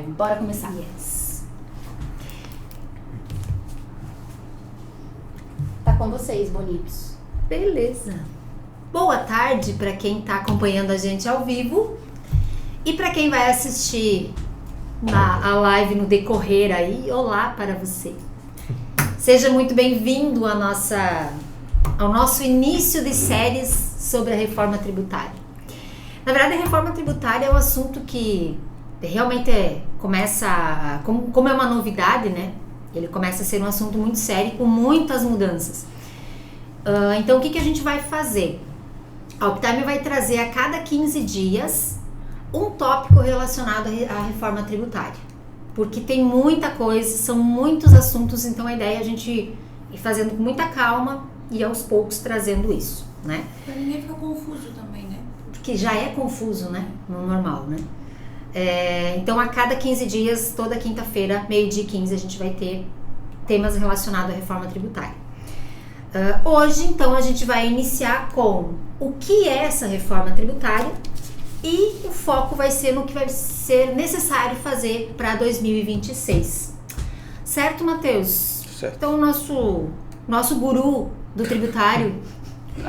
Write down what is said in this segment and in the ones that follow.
live. Bora começar. Yes. Tá com vocês, bonitos. Beleza. Boa tarde para quem está acompanhando a gente ao vivo e para quem vai assistir a live no decorrer aí. Olá para você. Seja muito bem-vindo ao nosso início de séries sobre a reforma tributária. Na verdade, a reforma tributária é um assunto que realmente começa, como é uma novidade, né? Ele começa a ser um assunto muito sério com muitas mudanças. Então, o que a gente vai fazer? A Optime vai trazer a cada 15 dias um tópico relacionado à reforma tributária. Porque tem muita coisa, são muitos assuntos, então a ideia é a gente ir fazendo com muita calma e aos poucos trazendo isso, né? Pra ninguém ficar confuso também, né? Porque já é confuso, né? No normal, né? Então, a cada 15 dias, toda quinta-feira, 12h15, a gente vai ter temas relacionados à reforma tributária. Hoje, então, a gente vai iniciar com o que é essa reforma tributária e o foco vai ser no que vai ser necessário fazer para 2026. Certo, Matheus? Certo. Então, o nosso guru do tributário, o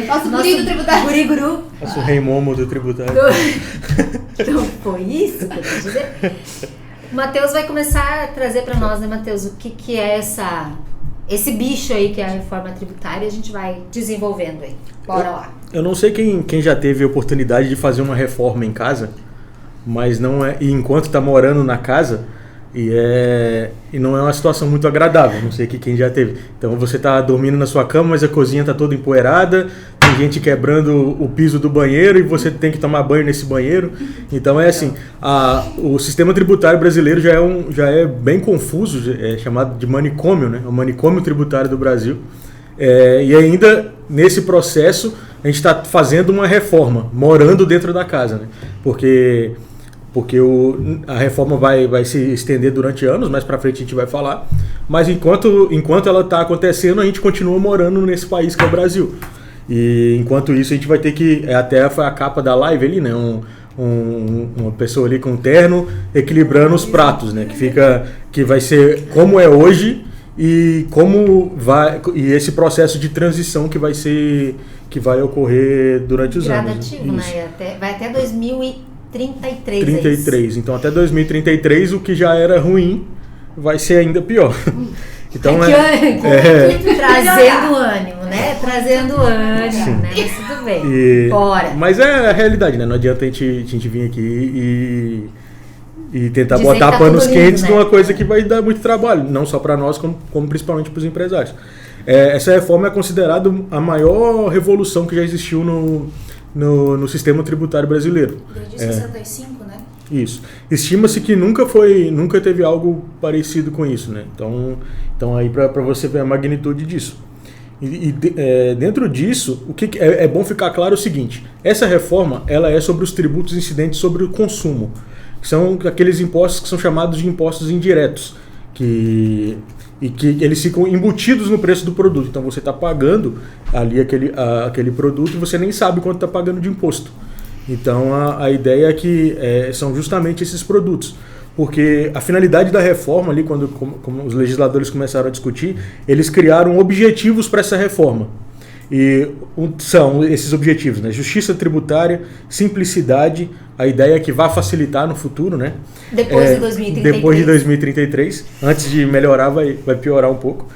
Nosso guri do tributário. Guri-guru. Nosso rei momo do tributário. Então, foi isso que eu quis dizer. O Matheus vai começar a trazer para nós, né, Matheus, o que é esse bicho aí que é a reforma tributária, e a gente vai desenvolvendo aí. Bora lá. Eu não sei quem já teve a oportunidade de fazer uma reforma em casa, mas não é, e enquanto está morando na casa, e não é uma situação muito agradável, não sei quem já teve. Então você está dormindo na sua cama, mas a cozinha está toda empoeirada, tem gente quebrando o piso do banheiro e você tem que tomar banho nesse banheiro. Então é assim, o sistema tributário brasileiro já é bem confuso, é chamado de manicômio, né? O manicômio tributário do Brasil. E ainda nesse processo a gente está fazendo uma reforma, morando dentro da casa, né? Porque a reforma vai se estender durante anos, mais para frente a gente vai falar, mas enquanto ela está acontecendo, a gente continua morando nesse país que é o Brasil. E enquanto isso a gente vai ter que, até foi a capa da live ali, né, uma pessoa ali com um terno equilibrando os pratos, né, que vai ser como é hoje e e esse processo de transição que vai ocorrer durante os anos. Gradativo, né? Vai até 2033. 33. Então até 2033 o que já era ruim vai ser ainda pior. Então trazendo ânimo, né? Trazendo ânimo, né? Mas tudo bem. Bora. Mas é a realidade, né? Não adianta a gente vir aqui e tentar dizer botar tá panos quentes, né? Numa coisa que vai dar muito trabalho, não só para nós, como principalmente para os empresários. Essa reforma é considerada a maior revolução que já existiu no sistema tributário brasileiro. Desde 65, né? Isso. Estima-se que nunca teve algo parecido com isso, né? Então aí para você ver a magnitude disso. Dentro disso, o que é bom ficar claro o seguinte: essa reforma ela é sobre os tributos incidentes sobre o consumo, que são aqueles impostos que são chamados de impostos indiretos, que eles ficam embutidos no preço do produto. Então você está pagando ali aquele produto e você nem sabe quanto está pagando de imposto. Então a ideia é que são justamente esses produtos. Porque a finalidade da reforma, ali, como os legisladores começaram a discutir, eles criaram objetivos para essa reforma. E são esses objetivos, né? Justiça tributária, simplicidade, a ideia é que vai facilitar no futuro, né? Depois de 2033. Depois de 2033. Antes de melhorar, vai piorar um pouco.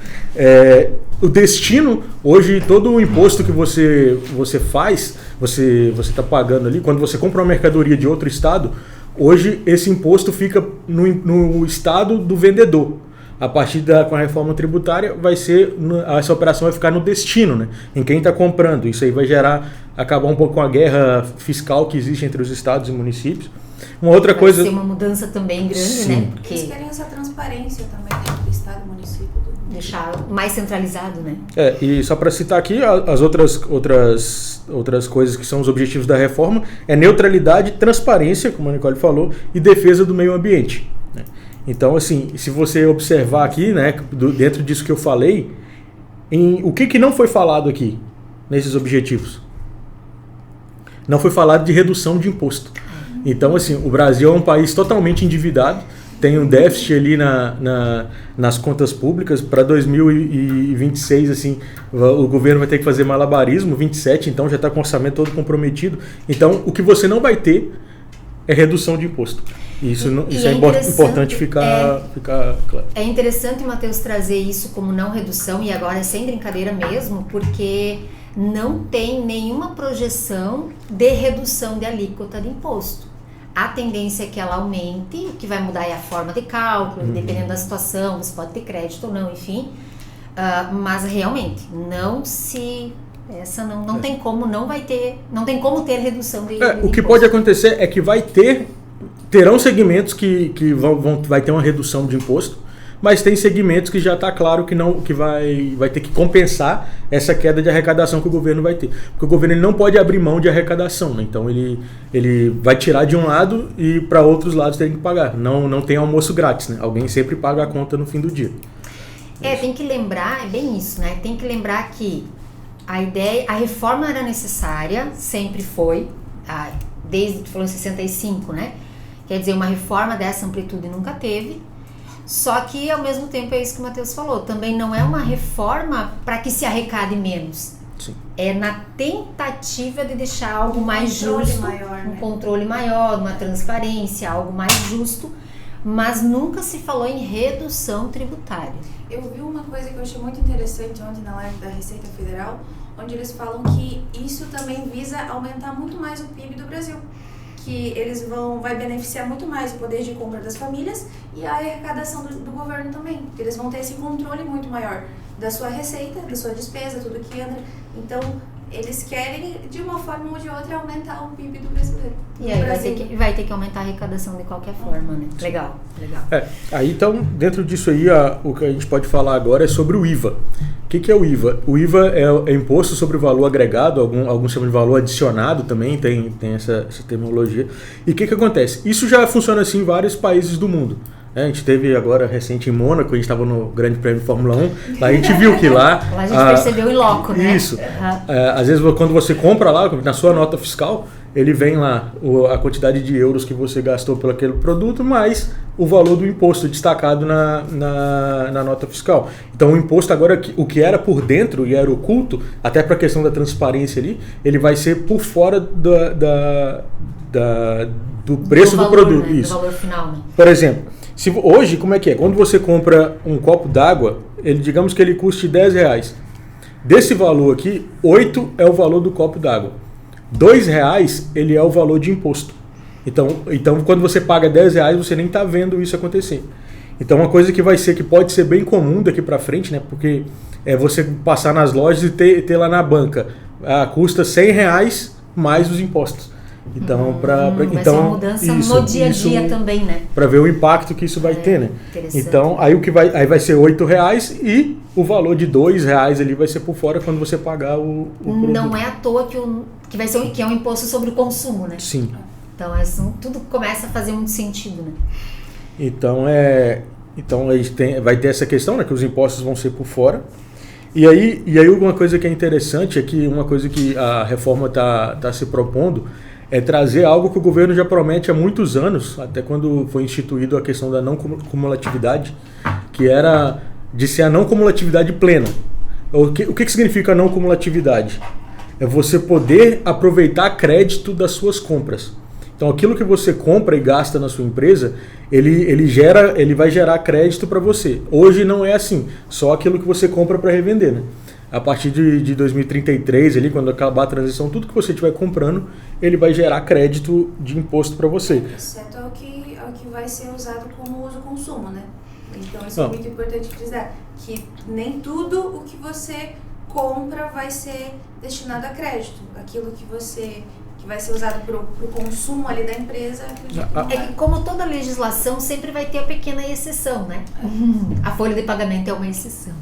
O destino, hoje, todo o imposto que você faz, você está pagando ali, quando você compra uma mercadoria de outro estado, hoje esse imposto fica no estado do vendedor. A partir com a reforma tributária, essa operação vai ficar no destino, né? Em quem está comprando. Isso aí vai acabar um pouco com a guerra fiscal que existe entre os estados e municípios. Uma outra coisa... Vai ser uma mudança também grande, Sim. né? Porque Eles querem essa transparência também dentro do estado, do município. Deixar mais centralizado, né? E só para citar aqui, as outras coisas que são os objetivos da reforma é neutralidade, transparência, como a Nicole falou, e defesa do meio ambiente, né? Então, assim, se você observar aqui, né, dentro disso que eu falei, o que não foi falado aqui nesses objetivos? Não foi falado de redução de imposto. Então, assim, o Brasil é um país totalmente endividado, tem um déficit ali nas contas públicas. Para 2026, assim, o governo vai ter que fazer malabarismo, 27, então já está com o orçamento todo comprometido. Então, o que você não vai ter é redução de imposto. Isso é importante ficar claro. É interessante, Matheus, trazer isso como não redução, e agora é sem brincadeira mesmo, porque não tem nenhuma projeção de redução de alíquota de imposto. A tendência é que ela aumente, o que vai mudar é a forma de cálculo, dependendo da situação, você pode ter crédito ou não, enfim. Mas realmente, não tem como, não tem como ter redução de o que pode acontecer é que terão segmentos que vai ter uma redução de imposto, mas tem segmentos que já está claro que vai ter que compensar essa queda de arrecadação que o governo vai ter. Porque o governo ele não pode abrir mão de arrecadação, né? Então ele vai tirar de um lado e para outros lados tem que pagar. Não tem almoço grátis, né? Alguém sempre paga a conta no fim do dia. Tem que lembrar, é bem isso, né? Tem que lembrar que a reforma era necessária, sempre foi, desde que falou em 65, né? Quer dizer, uma reforma dessa amplitude nunca teve. Só que, ao mesmo tempo, é isso que o Matheus falou. Também não é uma reforma para que se arrecade menos. Sim. É na tentativa de deixar algo mais justo, um controle maior, uma transparência, algo mais justo, mas nunca se falou em redução tributária. Eu vi uma coisa que eu achei muito interessante ontem na live da Receita Federal, onde eles falam que isso também visa aumentar muito mais o PIB do Brasil. Que eles vai beneficiar muito mais o poder de compra das famílias e a arrecadação do governo também. Eles vão ter esse controle muito maior da sua receita, da sua despesa, tudo que entra. Então, eles querem, de uma forma ou de outra, aumentar o PIB do brasileiro. E aí vai ter que aumentar a arrecadação de qualquer forma, né? Legal. Aí então, dentro disso aí, o que a gente pode falar agora é sobre o IVA. O que é o IVA? O IVA é imposto sobre o valor agregado, alguns chamam de valor adicionado também, tem essa terminologia. E o que acontece? Isso já funciona assim em vários países do mundo. A gente teve agora recente em Mônaco, a gente estava no Grande Prêmio de Fórmula 1, lá a gente viu que lá a gente percebeu em loco, né? Isso. Às vezes quando você compra lá, na sua nota fiscal, ele vem lá a quantidade de euros que você gastou pelo aquele produto, mais o valor do imposto destacado na nota fiscal. Então o imposto agora, o que era por dentro e era oculto, até para a questão da transparência ali, ele vai ser por fora do preço do produto. Né? Isso. Do valor final, né? Por exemplo, hoje, como é que é? Quando você compra um copo d'água, digamos que ele custe R$10. Desse valor aqui, 8 é o valor do copo d'água. R$2 ele é o valor de imposto. Então quando você paga R$10, você nem está vendo isso acontecer. Então uma coisa que pode ser bem comum daqui para frente, né? Porque é você passar nas lojas e ter lá na banca, custa R$100 mais os impostos. Então, vai ser uma mudança no dia a dia também, né? Para ver o impacto que isso vai ter, né? Então, aí vai ser R$8 e o valor de R$2 ali vai ser por fora quando você pagar o produto. Não é à toa que é um imposto sobre o consumo, né? Sim. Então, tudo começa a fazer muito sentido, né? Então a gente vai ter essa questão, né? Que os impostos vão ser por fora. E aí uma coisa que é interessante é que uma coisa que a reforma tá se propondo é trazer algo que o governo já promete há muitos anos, até quando foi instituído a questão da não cumulatividade, que era de ser a não cumulatividade plena. O que significa não cumulatividade? É você poder aproveitar crédito das suas compras. Então aquilo que você compra e gasta na sua empresa, ele vai gerar crédito para você. Hoje não é assim, só aquilo que você compra para revender, né? A partir de 2033, ali, quando acabar a transição, tudo que você estiver comprando, ele vai gerar crédito de imposto para você. Exceto ao que vai ser usado como uso-consumo, né? Então isso é muito importante frisar, que nem tudo o que você compra vai ser destinado a crédito. Aquilo que vai ser usado para o consumo ali da empresa. É que como toda legislação sempre vai ter a pequena exceção, né? A folha de pagamento é uma exceção.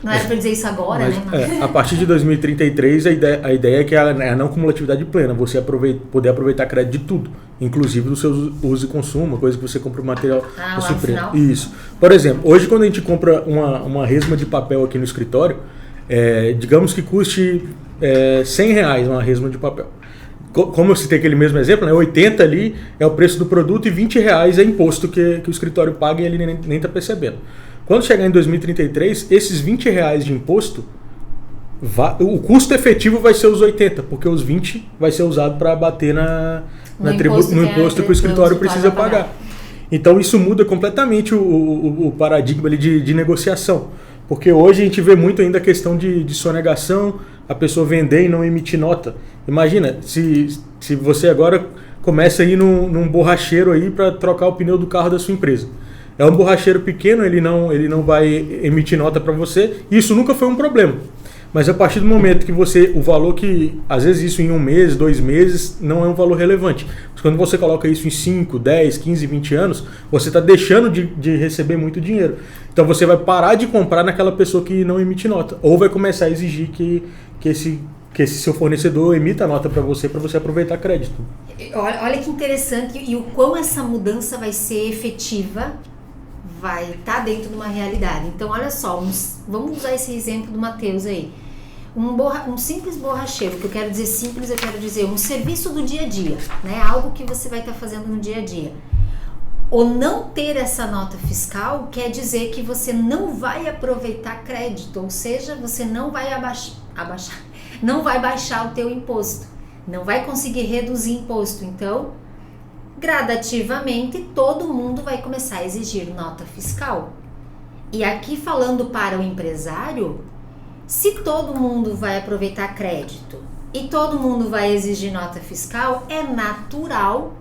Não era para dizer isso agora, né? A partir de 2033 a ideia é que é a não cumulatividade plena, você poder aproveitar crédito de tudo, inclusive do seu uso e consumo, coisa que você compra o material da sua empresa. Isso. Por exemplo, hoje quando a gente compra uma resma de papel aqui no escritório, digamos que custe R$100 uma resma de papel. como eu citei aquele mesmo exemplo, né, 80 ali é o preço do produto e R$20 é imposto que o escritório paga e ele nem está percebendo. Quando chegar em 2033, esses R$20 de imposto, o custo efetivo vai ser os 80, porque os 20 vai ser usado para bater no imposto que o escritório precisa pagar. Então isso muda completamente o paradigma ali de negociação. Porque hoje a gente vê muito ainda a questão de sonegação, a pessoa vender e não emitir nota. Imagina, se você agora começa a ir num borracheiro aí para trocar o pneu do carro da sua empresa. É um borracheiro pequeno, ele não vai emitir nota para você, e isso nunca foi um problema. Mas a partir do momento que o valor que, às vezes isso em 1 mês, 2 meses, não é um valor relevante. Mas quando você coloca isso em 5, 10, 15, 20 anos, você está deixando de receber muito dinheiro. Então você vai parar de comprar naquela pessoa que não emite nota. Ou vai começar a exigir que esse seu fornecedor emita nota para você aproveitar crédito. Olha que interessante e o quão essa mudança vai ser efetiva, vai estar dentro de uma realidade. Então olha só, vamos usar esse exemplo do Matheus aí. Um simples borracheiro, que eu quero dizer simples, eu quero dizer um serviço do dia a dia, né? Algo que você vai estar fazendo no dia a dia. O não ter essa nota fiscal quer dizer que você não vai aproveitar crédito, ou seja, você não vai não vai baixar o teu imposto, não vai conseguir reduzir imposto. Então, gradativamente, todo mundo vai começar a exigir nota fiscal. E aqui falando para o empresário, se todo mundo vai aproveitar crédito e todo mundo vai exigir nota fiscal, é natural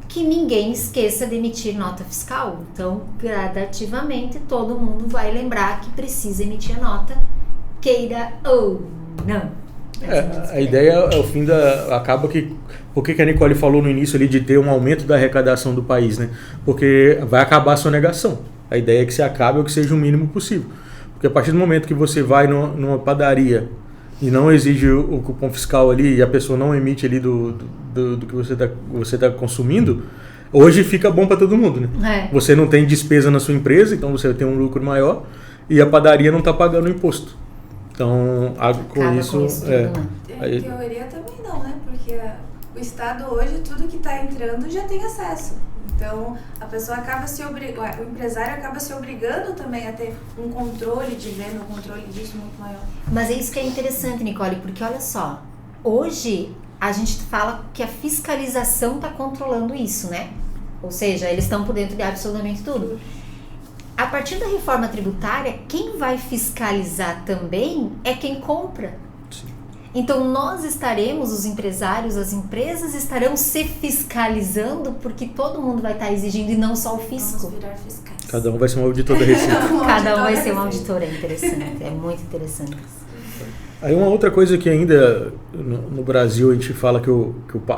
que ninguém esqueça de emitir nota fiscal. Então, gradativamente, todo mundo vai lembrar que precisa emitir a nota, queira ou não. A ideia é o fim acaba que... Por que a Nicole falou no início ali de ter um aumento da arrecadação do país, né? Porque vai acabar a sonegação. A ideia é que se acabe ou que seja o mínimo possível. Porque a partir do momento que você vai numa padaria e não exige o cupom fiscal ali e a pessoa não emite ali do que você tá consumindo, hoje fica bom para todo mundo, né? Você não tem despesa na sua empresa, então você tem um lucro maior e a padaria não está pagando imposto. Então, com isso Em teoria também não, né? Porque o Estado hoje, tudo que está entrando já tem acesso. Então, a pessoa acaba o empresário acaba se obrigando também a ter um controle de venda, um controle disso muito maior. Mas é isso que é interessante, Nicole, porque olha só, hoje a gente fala que a fiscalização está controlando isso, né? Ou seja, eles estão por dentro de absolutamente tudo. A partir da reforma tributária, quem vai fiscalizar também é quem compra. Sim. Então nós estaremos, os empresários, as empresas estarão se fiscalizando porque todo mundo vai estar exigindo e não só o fisco. Vamos virar fiscais. Cada um vai ser um auditor da Receita. Cada um vai ser um auditor, é interessante, é muito interessante isso. Aí uma outra coisa que ainda no Brasil a gente fala que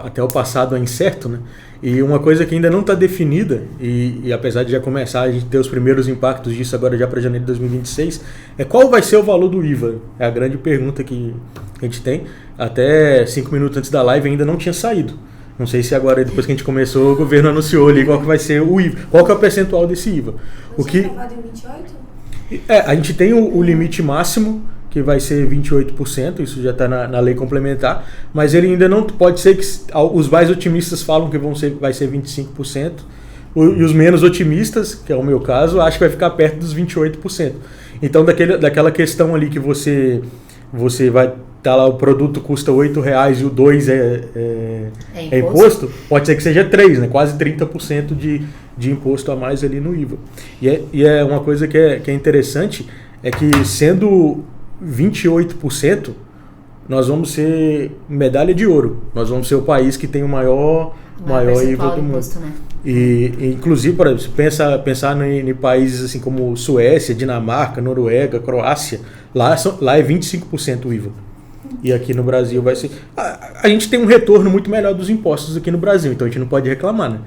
até o passado é incerto, né? E uma coisa que ainda não está definida, e apesar de já começar a gente ter os primeiros impactos disso agora já para janeiro de 2026, é qual vai ser o valor do IVA? É a grande pergunta que a gente tem. Até 5 minutos antes da live ainda não tinha saído. Não sei se agora, depois que a gente começou, o governo anunciou ali qual que vai ser o IVA, qual que é o percentual desse IVA. Não tinha aprovado em 28? A gente tem o limite máximo, que vai ser 28%, isso já está na lei complementar, mas ele ainda não pode ser que os mais otimistas falam que vai ser 25%, e os menos otimistas, que é o meu caso, acho que vai ficar perto dos 28%. Então, daquela questão ali que você vai estar lá, o produto custa R$8 e o 2 é imposto, pode ser que seja 3, né? Quase 30% de imposto a mais ali no IVA. E é uma coisa que é interessante, é que sendo 28%, nós vamos ser medalha de ouro. Nós vamos ser o país que tem o maior IVA do mundo. Imposto, né? E inclusive, por exemplo, pensar em países assim como Suécia, Dinamarca, Noruega, Croácia, lá é 25% o IVA. E aqui no Brasil vai ser... A gente tem um retorno muito melhor dos impostos aqui no Brasil, então a gente não pode reclamar, né?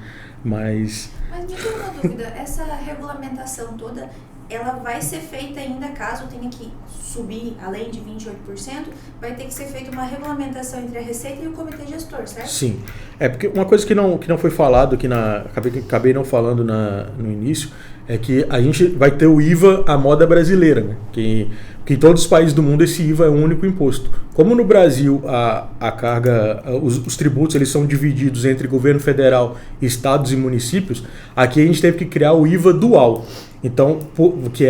Mas me tira uma dúvida, essa regulamentação toda, ela vai ser feita ainda caso tenha que subir além de 28%, vai ter que ser feita uma regulamentação entre a Receita e o Comitê Gestor, certo? Sim. Porque uma coisa que não foi falado, acabei não falando no início, é que a gente vai ter o IVA à moda brasileira, né? Que em todos os países do mundo esse IVA é um único imposto. Como no Brasil a carga, os tributos eles são divididos entre governo federal, estados e municípios, aqui a gente teve que criar o IVA dual. Então, que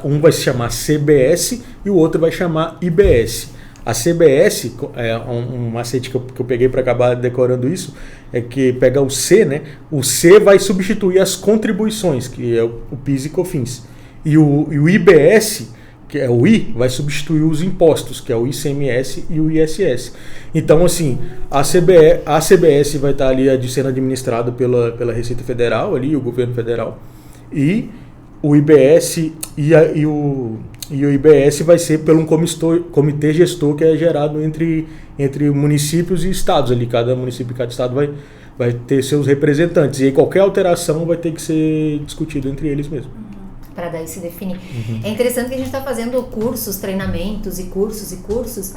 um vai se chamar CBS e o outro vai chamar IBS. A CBS, um macete que eu peguei para acabar decorando isso, é que pega o C, né? O C vai substituir as contribuições, que é o PIS e COFINS. E o IBS, que é o I, vai substituir os impostos, que é o ICMS e o ISS. Então, assim, a CBS vai estar ali sendo administrada pela Receita Federal, ali, o governo federal, e o IBS e o IBS vai ser por um comitê gestor que é gerado entre municípios e estados. Ali, cada município e cada estado vai ter seus representantes. E aí qualquer alteração vai ter que ser discutido entre eles mesmo. Para daí se definir. É interessante que a gente está fazendo cursos, treinamentos e cursos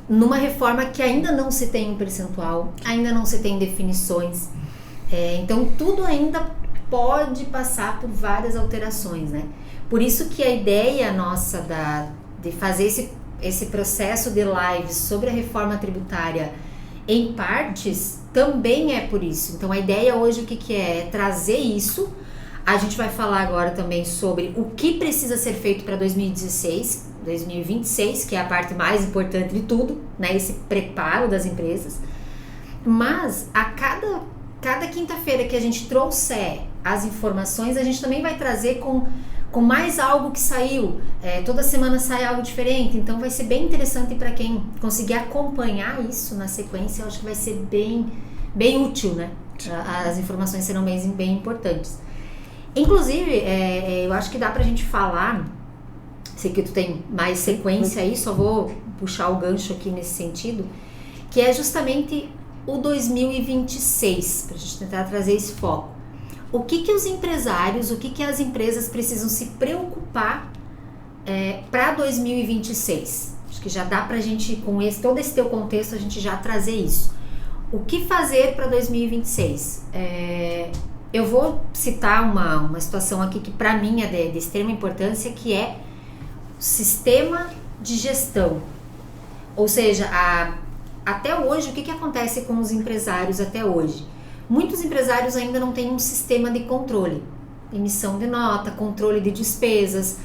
numa reforma que ainda não se tem um percentual, ainda não se tem definições. Então tudo ainda pode passar por várias alterações, né? Por isso que a ideia nossa de fazer esse processo de lives sobre a reforma tributária em partes também é por isso. Então a ideia hoje o que é? É trazer isso. A gente vai falar agora também sobre o que precisa ser feito para 2026, que é a parte mais importante de tudo, né? Esse preparo das empresas. Mas a cada quinta-feira que a gente trouxer as informações, a gente também vai trazer com mais algo que saiu. Toda semana sai algo diferente, então vai ser bem interessante para quem conseguir acompanhar isso na sequência. Eu acho que vai ser bem útil, né? As informações serão bem importantes. Inclusive, eu acho que dá pra gente falar, sei que tu tem mais sequência aí, só vou puxar o gancho aqui nesse sentido, que é justamente o 2026, pra gente tentar trazer esse foco. O que os empresários, o que as empresas precisam se preocupar para 2026? Acho que já dá pra gente, com todo esse teu contexto, a gente já trazer isso. O que fazer para 2026? Eu vou citar uma situação aqui que para mim é de extrema importância, que é o sistema de gestão. Ou seja, até hoje, o que acontece com os empresários até hoje? Muitos empresários ainda não têm um sistema de controle. Emissão de nota, controle de despesas,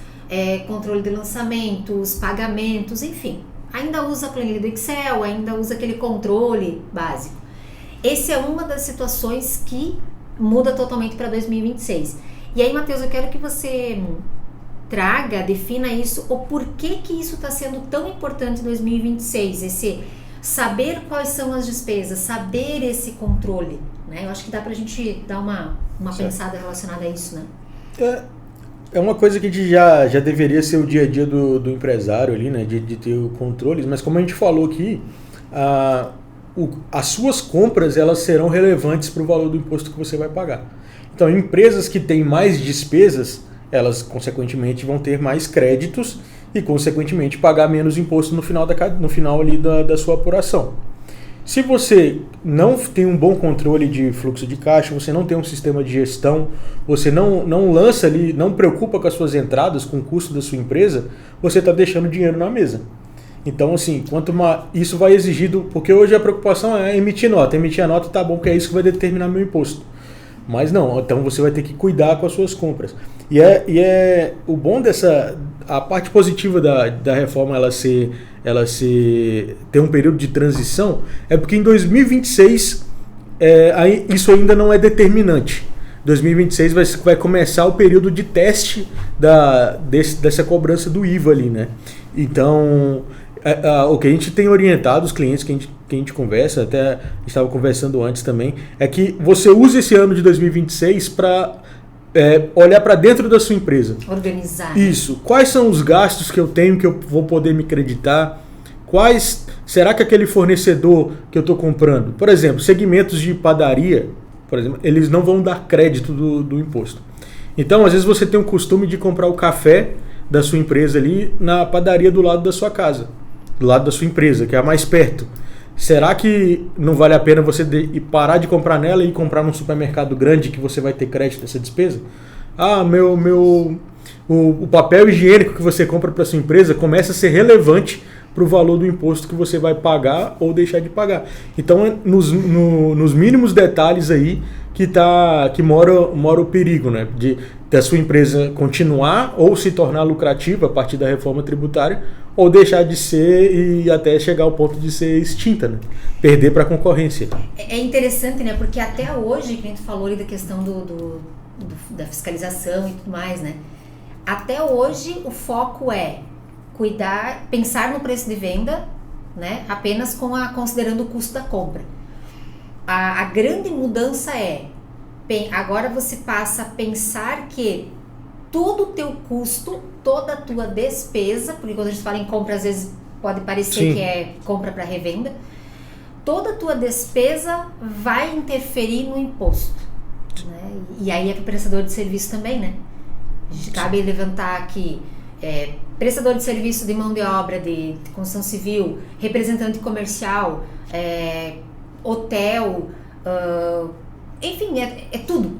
controle de lançamentos, pagamentos, enfim. Ainda usa a planilha do Excel, ainda usa aquele controle básico. Essa é uma das situações que muda totalmente para 2026. E aí, Matheus, eu quero que você defina isso, o porquê que isso está sendo tão importante em 2026, esse saber quais são as despesas, saber esse controle, né? Eu acho que dá pra gente dar uma pensada relacionada a isso, né? É uma coisa que a gente já deveria ser o dia a dia do empresário ali, né? De ter o controle, mas como a gente falou aqui, as suas compras elas serão relevantes para o valor do imposto que você vai pagar. Então, empresas que têm mais despesas, elas consequentemente vão ter mais créditos e consequentemente pagar menos imposto no final ali da sua apuração. Se você não tem um bom controle de fluxo de caixa, você não tem um sistema de gestão, você não lança ali, não preocupa com as suas entradas, com o custo da sua empresa, você está deixando dinheiro na mesa. Então, assim, isso vai exigir, porque hoje a preocupação é emitir nota. Emitir a nota tá bom, porque é isso que vai determinar meu imposto. Mas não, então você vai ter que cuidar com as suas compras. E o bom a parte positiva da reforma ter um período de transição, é porque em 2026 isso ainda não é determinante. 2026 vai começar o período de teste dessa cobrança do IVA ali, né? Então, o que a gente tem orientado os clientes que a gente conversa, até estava conversando antes também, é que você use esse ano de 2026 para olhar para dentro da sua empresa. Organizar. Isso. Quais são os gastos que eu tenho que eu vou poder me creditar? Será que aquele fornecedor que eu estou comprando, por exemplo, segmentos de padaria, por exemplo, eles não vão dar crédito do imposto. Então, às vezes você tem o costume de comprar o café da sua empresa ali na padaria do lado da sua casa, do lado da sua empresa, que é a mais perto. Será que não vale a pena você parar de comprar nela e comprar num supermercado grande que você vai ter crédito dessa despesa? O papel higiênico que você compra para sua empresa começa a ser relevante para o valor do imposto que você vai pagar ou deixar de pagar. Então, é nos mínimos detalhes aí que mora o perigo, né? Da sua empresa continuar ou se tornar lucrativa a partir da reforma tributária, ou deixar de ser e até chegar ao ponto de ser extinta, né? Perder para a concorrência. É interessante, né? Porque até hoje, que a gente falou ali da questão da fiscalização e tudo mais, né? Até hoje o foco é pensar no preço de venda, né? Apenas considerando o custo da compra. A grande mudança agora você passa a pensar que todo o teu custo, toda a tua despesa, porque quando a gente fala em compra, às vezes pode parecer Sim. que é compra para revenda, toda a tua despesa vai interferir no imposto, né? E aí é para o prestador de serviço também, né? A gente cabe levantar aqui prestador de serviço de mão de obra, de construção civil, representante comercial, hotel, enfim, é tudo.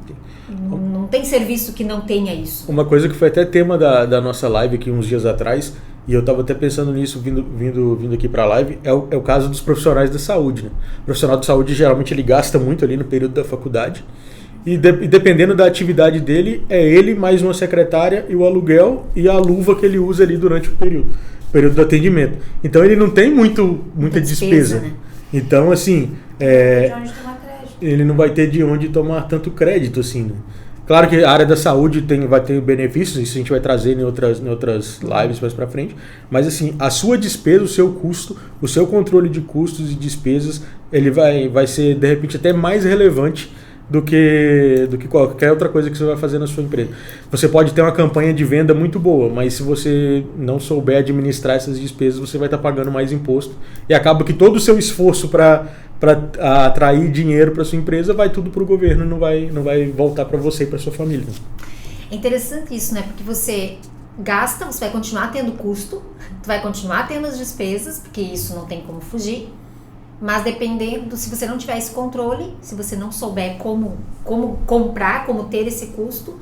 Não tem serviço que não tenha isso. Uma coisa que foi até tema da nossa live aqui uns dias atrás, e eu estava até pensando nisso vindo aqui para a live, é o caso dos profissionais da saúde, né? O profissional de saúde geralmente ele gasta muito ali no período da faculdade, e dependendo da atividade dele, é ele mais uma secretária e o aluguel e a luva que ele usa ali durante o período do atendimento. Então ele não tem muita despesa. Né? Então, assim, De onde tomar crédito. ele não vai ter de onde tomar tanto crédito, assim, né? Claro que a área da saúde vai ter benefícios, isso a gente vai trazer em outras lives mais pra frente, mas assim, a sua despesa, o seu custo, o seu controle de custos e despesas, ele vai ser, de repente, até mais relevante do que qualquer outra coisa que você vai fazer na sua empresa. Você pode ter uma campanha de venda muito boa, mas se você não souber administrar essas despesas, você vai estar pagando mais imposto, e acaba que todo o seu esforço para atrair dinheiro para sua empresa vai tudo para o governo, não vai voltar para você e para sua família. É interessante isso, né? Porque você gasta, você vai continuar tendo custo, tu vai continuar tendo as despesas, porque isso não tem como fugir, mas dependendo, se você não tiver esse controle, se você não souber como comprar, como ter esse custo,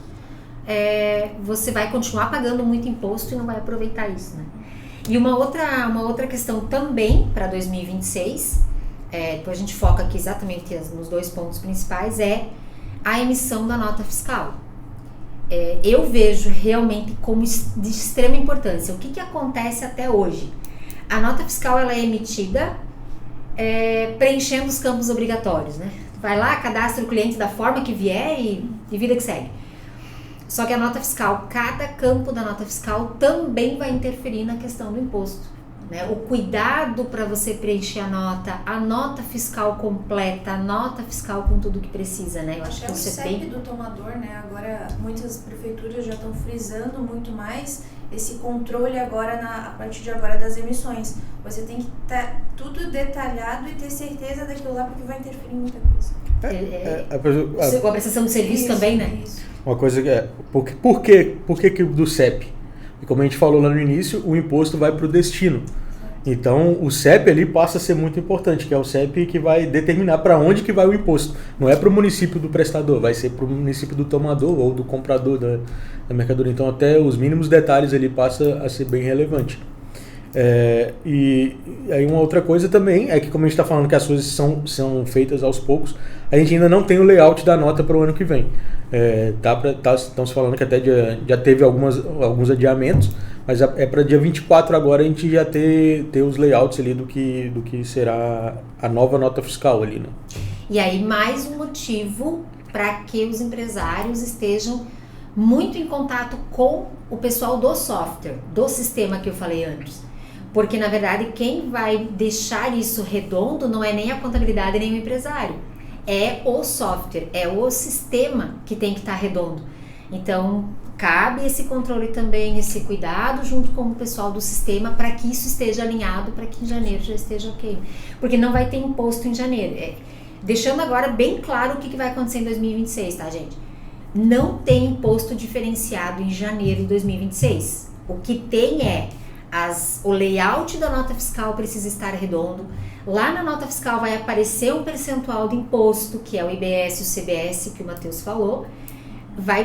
você vai continuar pagando muito imposto e não vai aproveitar isso, né? E uma outra questão também para 2026, depois a gente foca aqui exatamente nos dois pontos principais, é a emissão da nota fiscal. Eu vejo realmente como de extrema importância. O que acontece até hoje? A nota fiscal ela é emitida preenchendo os campos obrigatórios, né? Vai lá, cadastra o cliente da forma que vier e vida que segue. Só que a nota fiscal, cada campo da nota fiscal também vai interferir na questão do imposto, né? O cuidado para você preencher a nota fiscal completa, a nota fiscal com tudo que precisa, né? Eu acho que o isso CEP do tomador, né? Agora muitas prefeituras já estão frisando muito mais esse controle agora a partir de agora das emissões. Você tem que estar tudo detalhado e ter certeza daquilo lá, porque vai interferir em muita coisa. A prestação de serviço isso, também, né? Isso. Uma coisa que por que do CEP? E como a gente falou lá no início, o imposto vai para o destino. Então, o CEP ali passa a ser muito importante, que é o CEP que vai determinar para onde que vai o imposto. Não é para o município do prestador, vai ser para o município do tomador ou do comprador da mercadoria. Então, até os mínimos detalhes ali passa a ser bem relevante. E aí uma outra coisa também é que, como a gente está falando que as coisas são feitas aos poucos, a gente ainda não tem o layout da nota para o ano que vem. Estamos falando que até já teve alguns adiamentos, mas para dia 24 agora a gente já ter os layouts ali do que será a nova nota fiscal ali, né? E aí mais um motivo para que os empresários estejam muito em contato com o pessoal do software, do sistema que eu falei antes. Porque, na verdade, quem vai deixar isso redondo não é nem a contabilidade nem o empresário. É o software, é o sistema que tem que estar redondo. Então, cabe esse controle também, esse cuidado junto com o pessoal do sistema para que isso esteja alinhado, para que em janeiro já esteja ok. Porque não vai ter imposto em janeiro. Deixando agora bem claro o que vai acontecer em 2026, tá, gente? Não tem imposto diferenciado em janeiro de 2026. O que tem o layout da nota fiscal precisa estar redondo. Lá na nota fiscal vai aparecer um percentual de imposto, que é o IBS e o CBS, que o Matheus falou.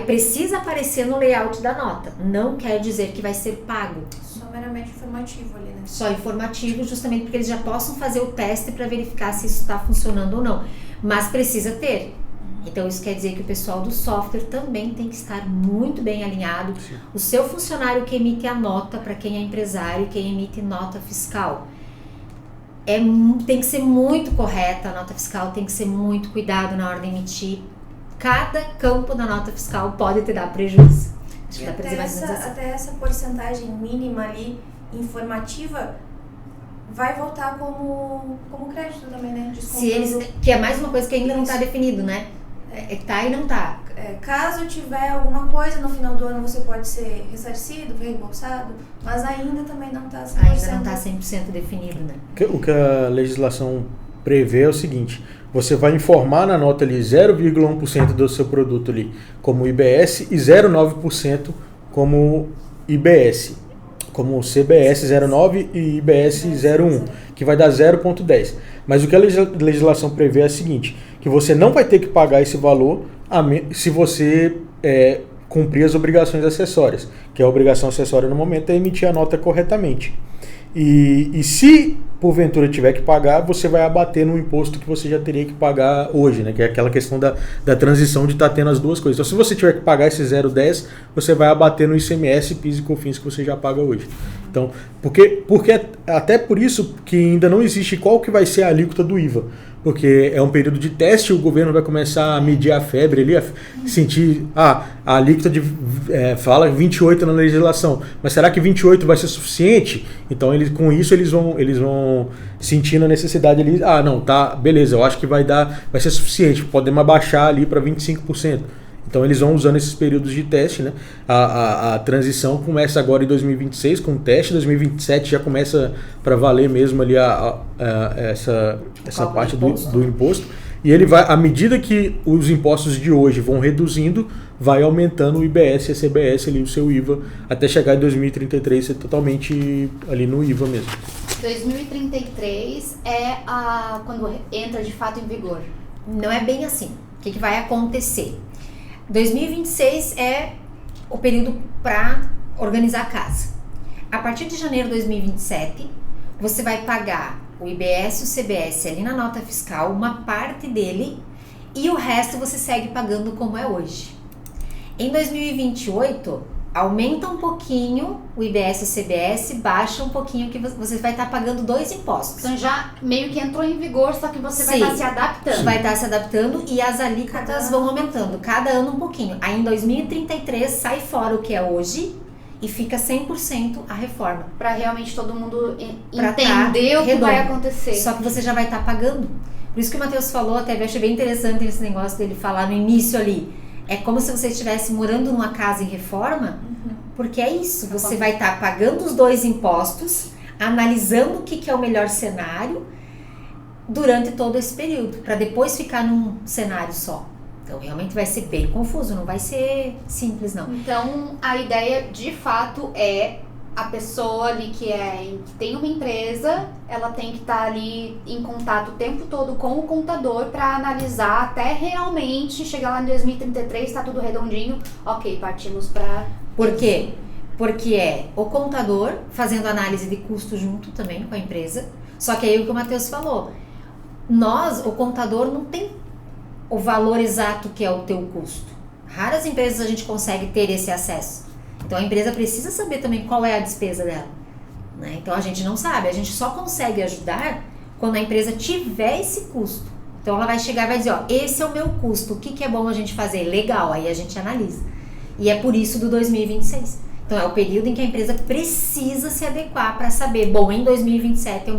precisa aparecer no layout da nota. Não quer dizer que vai ser pago. Só meramente informativo ali, né? Só informativo, justamente porque eles já possam fazer o teste para verificar se isso está funcionando ou não. Mas precisa ter. Então isso quer dizer que o pessoal do software também tem que estar muito bem alinhado. Sim. O seu funcionário que emite a nota, para quem é empresário, quem emite nota fiscal, tem que ser muito correta a nota fiscal, tem que ser muito cuidado na hora de emitir. Cada campo da nota fiscal pode te dar prejuízo. Acho que dá pra dizer mais ou menos assim. Até essa porcentagem mínima ali, informativa, vai voltar como crédito também, né? Que é mais uma coisa que ainda não está definido, né? Tá e não tá. Caso tiver alguma coisa no final do ano, você pode ser ressarcido, reembolsado, mas ainda também não está 100%. Ainda não está 100% definido, né? O que a legislação prevê é o seguinte: você vai informar na nota ali 0,1% do seu produto ali como IBS e 0,9% como IBS, como CBS 0,9 e IBS 0,1, que vai dar 0,10. Mas o que a legislação prevê é o seguinte, que você não vai ter que pagar esse valor se você cumprir as obrigações acessórias, que a obrigação acessória no momento é emitir a nota corretamente. E se porventura tiver que pagar, você vai abater no imposto que você já teria que pagar hoje, né? Que é aquela questão da transição de estar tendo as duas coisas. Então, se você tiver que pagar esse 0,10, você vai abater no ICMS, PIS e COFINS que você já paga hoje. Então, porque até por isso que ainda não existe qual que vai ser a alíquota do IVA. Porque é um período de teste, o governo vai começar a medir a febre ali, a sentir, a alíquota fala 28 na legislação, mas será que 28 vai ser suficiente? Então com isso eles vão sentindo a necessidade ali, não, tá, beleza, eu acho que vai ser suficiente, podemos abaixar ali para 25%. Então eles vão usando esses períodos de teste, né? A transição começa agora em 2026 com o teste, 2027 já começa para valer mesmo ali essa parte do imposto. E ele vai, à medida que os impostos de hoje vão reduzindo, vai aumentando o IBS e a CBS ali, o seu IVA, até chegar em 2033 ser totalmente ali no IVA mesmo. 2033 é quando entra de fato em vigor. Não é bem assim. O que vai acontecer? 2026 é o período para organizar a casa. A partir de janeiro de 2027, você vai pagar o IBS e o CBS ali na nota fiscal, uma parte dele, e o resto você segue pagando como é hoje. Em 2028, aumenta um pouquinho o IBS e o CBS, baixa um pouquinho, que você vai estar pagando 2 impostos. Então já meio que entrou em vigor, só que você vai estar se adaptando. Vai estar se adaptando e as alíquotas vão aumentando, cada ano um pouquinho. Aí em 2033 sai fora o que é hoje e fica 100% a reforma. Para realmente todo mundo entender o que vai acontecer. Só que você já vai estar pagando. Por isso que o Matheus falou, até eu achei bem interessante esse negócio dele falar no início ali. É como se você estivesse morando numa casa em reforma, porque é isso, você vai estar pagando os 2 impostos, analisando o que é o melhor cenário durante todo esse período, para depois ficar num cenário só. Então realmente vai ser bem confuso, não vai ser simples não. Então a ideia de fato é a pessoa ali que tem uma empresa, ela tem que estar ali em contato o tempo todo com o contador para analisar até realmente chegar lá em 2033, está tudo redondinho, ok, partimos para... Por quê? Porque é o contador fazendo análise de custo junto também com a empresa, só que aí o que o Matheus falou, o contador não tem o valor exato que é o teu custo. Raras empresas a gente consegue ter esse acesso. Então a empresa precisa saber também qual é a despesa dela, né? Então a gente não sabe, a gente só consegue ajudar quando a empresa tiver esse custo. Então ela vai chegar e vai dizer, esse é o meu custo, o que é bom a gente fazer? Legal, aí a gente analisa. E é por isso do 2026. Então é o período em que a empresa precisa se adequar para saber, em 2027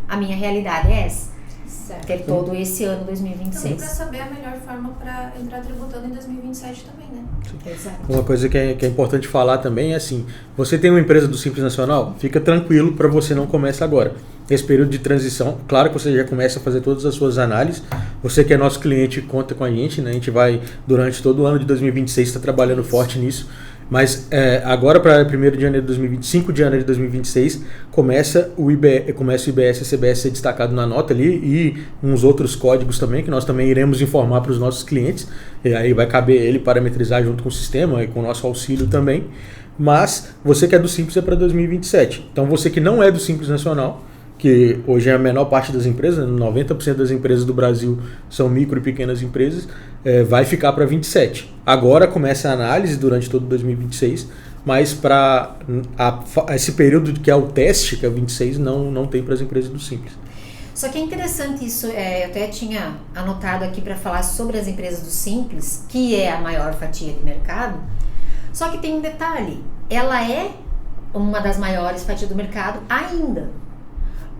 a minha realidade é essa. Certo. Ter todo esse ano 2026. Também para saber a melhor forma para entrar tributando em 2027 também, né? Exato. Uma coisa que é importante falar também é assim, você tem uma empresa do Simples Nacional, fica tranquilo para você não começar agora. Esse período de transição, claro que você já começa a fazer todas as suas análises, você que é nosso cliente conta com a gente, né? A gente vai durante todo o ano de 2026 estar trabalhando forte nisso. Mas agora, para 1º de janeiro de 2025, de janeiro de 2026, começa o IBS e o CBS ser destacado na nota ali e uns outros códigos também, que nós também iremos informar para os nossos clientes. E aí vai caber ele parametrizar junto com o sistema e com o nosso auxílio também. Mas você que é do Simples é para 2027. Então você que não é do Simples Nacional, que hoje é a menor parte das empresas, 90% das empresas do Brasil são micro e pequenas empresas, vai ficar para 27. Agora começa a análise durante todo 2026, mas para esse período que é o teste, que é o 26, não tem para as empresas do Simples. Só que é interessante isso, eu até tinha anotado aqui para falar sobre as empresas do Simples, que é a maior fatia de mercado, só que tem um detalhe, ela é uma das maiores fatias do mercado ainda.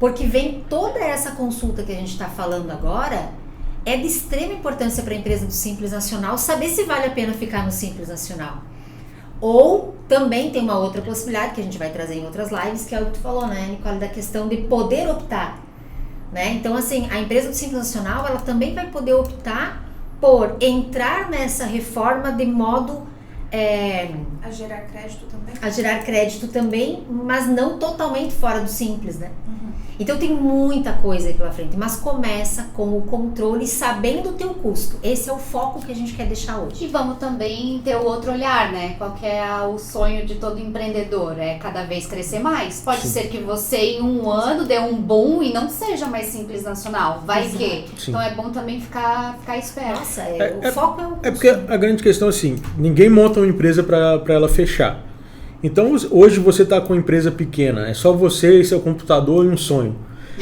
Porque vem toda essa consulta que a gente está falando agora, é de extrema importância para a empresa do Simples Nacional saber se vale a pena ficar no Simples Nacional. Ou também tem uma outra possibilidade que a gente vai trazer em outras lives, que é o que tu falou, né, Nicole, da questão de poder optar. Né? Então, assim, a empresa do Simples Nacional, ela também vai poder optar por entrar nessa reforma de modo... A gerar crédito também? A gerar crédito também, mas não totalmente fora do Simples, né? Uhum. Então tem muita coisa aí pela frente, mas começa com o controle, sabendo o teu custo. Esse é o foco que a gente quer deixar hoje. E vamos também ter o outro olhar, né? Qual que é o sonho de todo empreendedor? É cada vez crescer mais. Pode Sim. ser que você em um ano dê um boom e não seja mais Simples Nacional. Vai Exato. que. Sim. Então é bom também ficar esperto. Nossa, o foco é o custo. É porque a grande questão é assim, ninguém monta uma empresa para ela fechar. Então hoje você está com uma empresa pequena, é só você e seu computador e um sonho.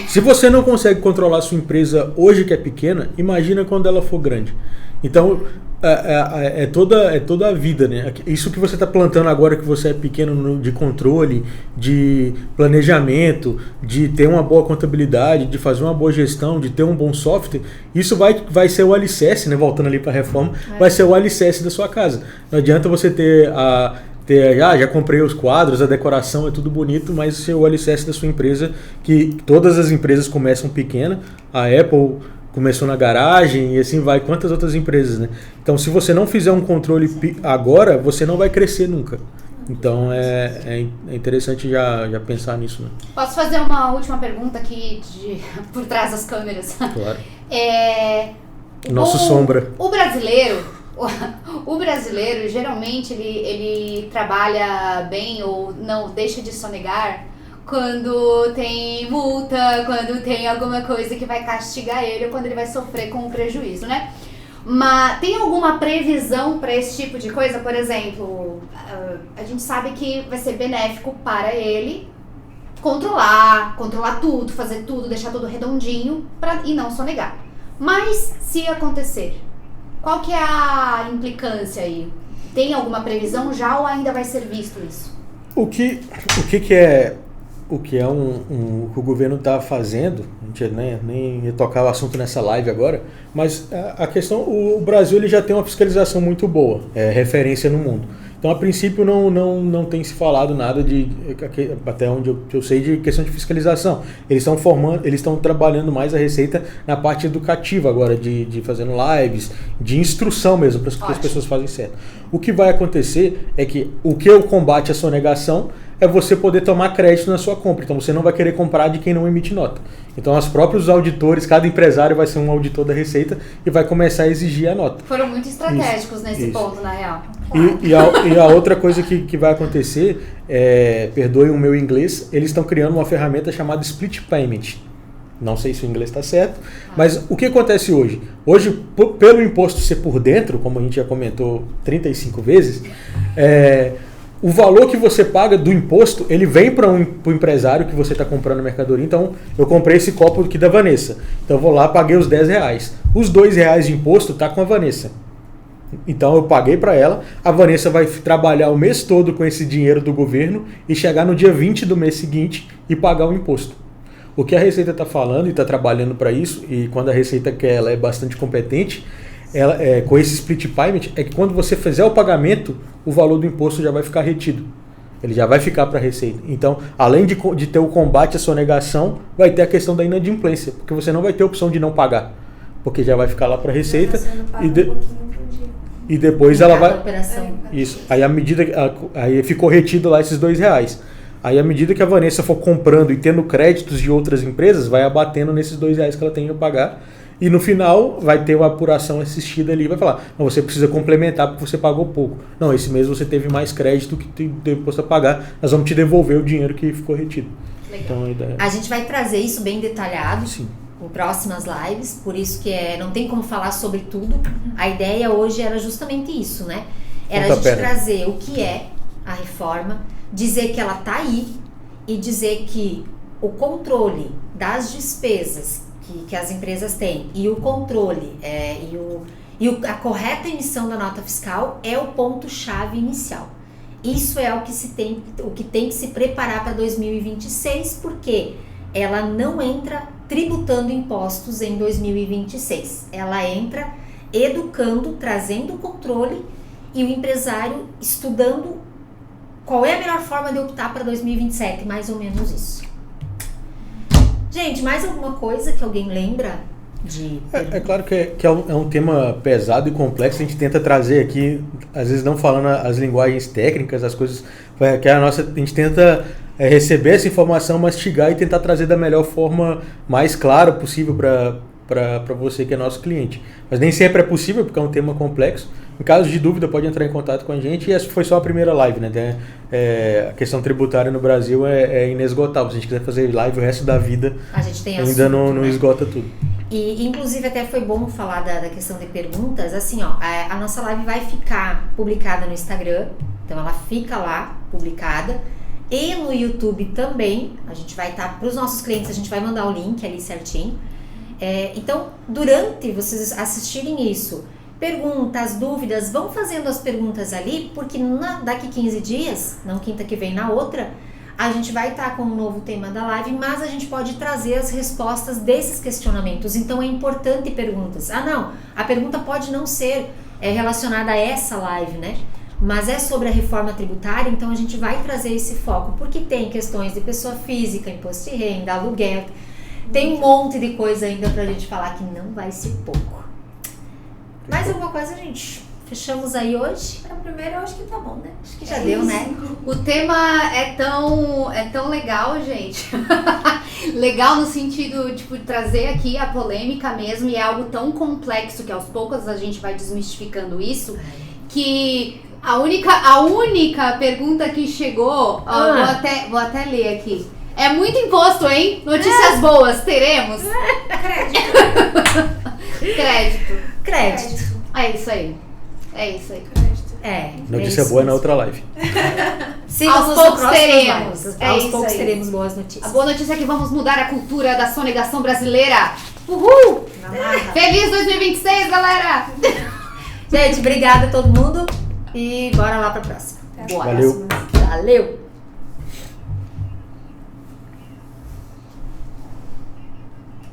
Se você não consegue controlar a sua empresa hoje que é pequena, imagina quando ela for grande. Então é toda a vida, né? Isso que você está plantando agora que você é pequeno, de controle, de planejamento, de ter uma boa contabilidade, de fazer uma boa gestão, de ter um bom software, isso vai ser o alicerce, né? Voltando ali para a reforma, vai ser o alicerce da sua casa. Não adianta você ter já comprei os quadros, a decoração é tudo bonito, mas ser o alicerce da sua empresa, que todas as empresas começam pequena, a Apple começou na garagem e assim vai, quantas outras empresas, né? Então se você não fizer um controle agora, você não vai crescer nunca. Então é interessante já pensar nisso, né? Posso fazer uma última pergunta aqui por trás das câmeras? Claro. Nosso sombra. O brasileiro, geralmente, ele trabalha bem ou não deixa de sonegar quando tem multa, quando tem alguma coisa que vai castigar ele ou quando ele vai sofrer com um prejuízo, né? Mas tem alguma previsão para esse tipo de coisa? Por exemplo, a gente sabe que vai ser benéfico para ele controlar tudo, fazer tudo, deixar tudo redondinho e não sonegar. Mas se acontecer, qual que é a implicância aí? Tem alguma previsão já ou ainda vai ser visto isso? O que é o que o governo está fazendo, a gente nem ia tocar o assunto nessa live agora, mas a questão, o Brasil ele já tem uma fiscalização muito boa, referência no mundo. Então, a princípio, não tem se falado nada até onde eu sei, de questão de fiscalização. Eles estão trabalhando mais a Receita na parte educativa agora, de fazendo lives, de instrução mesmo, para que as pessoas fazem certo. O que vai acontecer é que o combate à sonegação é você poder tomar crédito na sua compra. Então, você não vai querer comprar de quem não emite nota. Então, os próprios auditores, cada empresário vai ser um auditor da Receita e vai começar a exigir a nota. Foram muito estratégicos nesse ponto, na real. E a outra coisa que vai acontecer, perdoem o meu inglês, eles estão criando uma ferramenta chamada Split Payment. Não sei se o inglês está certo, mas o que acontece hoje? Hoje, pelo imposto ser por dentro, como a gente já comentou 35 vezes, o valor que você paga do imposto, ele vem para o empresário que você está comprando a mercadoria. Então, eu comprei esse copo aqui da Vanessa. Então, eu vou lá, paguei os R$10. Os R$2 de imposto está com a Vanessa. Então, eu paguei para ela. A Vanessa vai trabalhar o mês todo com esse dinheiro do governo e chegar no dia 20 do mês seguinte e pagar o imposto. O que a Receita está falando e está trabalhando para isso, e quando a Receita quer, ela é bastante competente, com esse split payment, é que quando você fizer o pagamento, o valor do imposto já vai ficar retido. Ele já vai ficar para a Receita. Então, além de ter o combate à sonegação, vai ter a questão da inadimplência, porque você não vai ter a opção de não pagar, porque já vai ficar lá para a Receita. Um pouquinho por dia. e depois ela Cada vai... operação. Isso. Aí à medida aí ficou retido lá esses R$2. Aí à medida que a Vanessa for comprando e tendo créditos de outras empresas, vai abatendo nesses R$2 que ela tem que pagar. E no final vai ter uma apuração assistida ali, vai falar, não, você precisa complementar porque você pagou pouco. Não, esse mês você teve mais crédito que teve imposto a pagar, nós vamos te devolver o dinheiro que ficou retido. Legal. Então, a ideia... A gente vai trazer isso bem detalhado Sim. em próximas lives, por isso que não tem como falar sobre tudo. A ideia hoje era justamente isso, né? Era a gente trazer o que é a reforma, dizer que ela tá aí e dizer que o controle das despesas que as empresas têm e o controle a correta emissão da nota fiscal é o ponto-chave inicial. Isso é o que tem que se preparar para 2026, porque ela não entra tributando impostos em 2026. Ela entra educando, trazendo o controle e o empresário estudando qual é a melhor forma de optar para 2027, mais ou menos isso. Gente, mais alguma coisa que alguém lembra de... É claro que é um tema pesado e complexo, a gente tenta trazer aqui, às vezes não falando as linguagens técnicas, as coisas que a gente tenta receber essa informação, mastigar e tentar trazer da melhor forma mais clara possível para você que é nosso cliente. Mas nem sempre é possível, porque é um tema complexo. Em caso de dúvida, pode entrar em contato com a gente. E essa foi só a primeira live, né? A questão tributária no Brasil é inesgotável. Se a gente quiser fazer live o resto da vida, a gente tem ainda assunto, não né? esgota tudo. E, inclusive, até foi bom falar da questão de perguntas. Assim, ó, a nossa live vai ficar publicada no Instagram. Então, ela fica lá, publicada. E no YouTube também. A gente vai estar... Para os nossos clientes, a gente vai mandar o link ali certinho. Então, durante vocês assistirem isso, perguntas, dúvidas, vão fazendo as perguntas ali, porque daqui 15 dias, não quinta que vem, na outra, a gente vai estar com um novo tema da live, mas a gente pode trazer as respostas desses questionamentos. Então é importante perguntas. Não, a pergunta pode não ser relacionada a essa live, né? Mas é sobre a reforma tributária, então a gente vai trazer esse foco, porque tem questões de pessoa física, imposto de renda, aluguel, tem um monte de coisa ainda pra gente falar que não vai ser pouco. Mais alguma coisa, gente? Fechamos aí hoje? Para o primeiro eu acho que tá bom, né? Acho que já deu, né? O tema é tão legal, gente. Legal no sentido, tipo, de trazer aqui a polêmica mesmo, e é algo tão complexo que aos poucos a gente vai desmistificando isso, que a única pergunta que chegou, vou até ler aqui. É muito imposto, hein? Notícias boas, teremos? Crédito. É isso aí. Notícia boa na outra live. Aos poucos teremos. Aos poucos teremos boas notícias. A boa notícia é que vamos mudar a cultura da sonegação brasileira. Uhul! Feliz 2026, galera! Gente, obrigada a todo mundo e bora lá pra próxima. Valeu. Valeu!